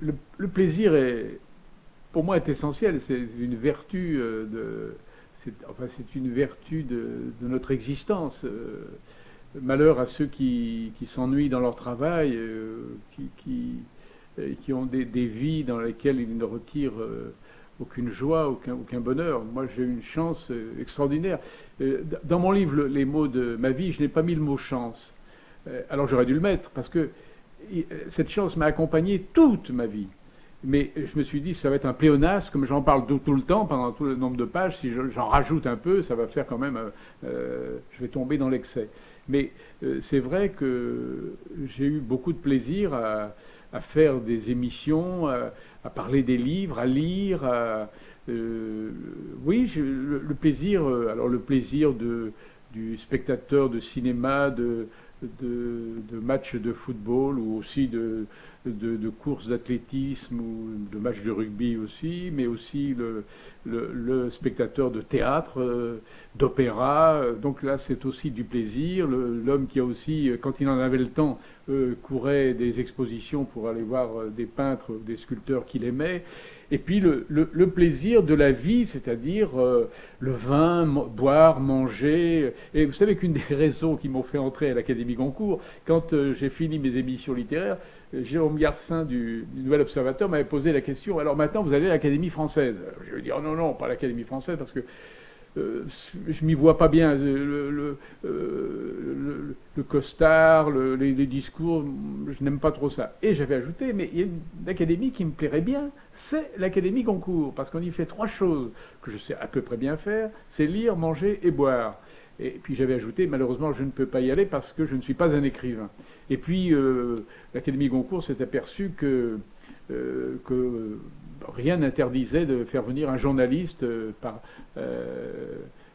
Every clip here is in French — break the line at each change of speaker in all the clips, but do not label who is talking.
Le plaisir pour moi, est essentiel. C'est une vertu c'est une vertu de notre existence. Malheur à ceux qui s'ennuient dans leur travail, qui ont des vies dans lesquelles ils ne retirent aucune joie, aucun bonheur. Moi, j'ai eu une chance extraordinaire. Dans mon livre, les mots de ma vie, je n'ai pas mis le mot chance. Alors j'aurais dû le mettre parce que cette chance m'a accompagné toute ma vie. Mais je me suis dit, ça va être un pléonasme, comme j'en parle tout le temps, pendant tout le nombre de pages, si j'en rajoute un peu, ça va faire quand même, je vais tomber dans l'excès. Mais c'est vrai que j'ai eu beaucoup de plaisir à faire des émissions, à parler des livres, à lire. Oui, le plaisir, alors le plaisir du spectateur de cinéma, de matchs de football ou aussi de courses d'athlétisme ou de matchs de rugby aussi, mais aussi le spectateur de théâtre, d'opéra. Donc là, c'est aussi du plaisir. L'homme qui a aussi, quand il en avait le temps, courait des expositions pour aller voir des peintres, des sculpteurs qu'il aimait. Et puis le plaisir de la vie, c'est-à-dire le vin, boire, manger. Et vous savez qu'une des raisons qui m'ont fait entrer à l'Académie Goncourt, quand j'ai fini mes émissions littéraires, Jérôme Garcin du Nouvel Observateur m'avait posé la question, alors maintenant vous allez à l'Académie française. Alors, je lui ai dit, oh non, non, pas l'Académie française, parce que je m'y vois pas bien. Le costard, les discours, je n'aime pas trop ça. Et j'avais ajouté, mais il y a une académie qui me plairait bien, c'est l'Académie Goncourt, parce qu'on y fait trois choses que je sais à peu près bien faire, c'est lire, manger et boire. Et puis j'avais ajouté, malheureusement, je ne peux pas y aller parce que je ne suis pas un écrivain. Et puis l'Académie Goncourt s'est aperçue que rien n'interdisait de faire venir un journaliste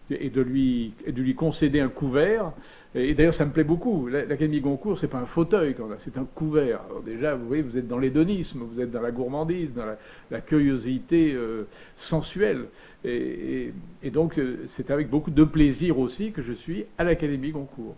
et de lui concéder un couvert. Et d'ailleurs, ça me plaît beaucoup. L'Académie Goncourt, c'est pas un fauteuil, c'est un couvert. Alors déjà, vous voyez, vous êtes dans l'hédonisme, vous êtes dans la gourmandise, dans la curiosité sensuelle. Et donc, c'est avec beaucoup de plaisir aussi que je suis à l'Académie Goncourt.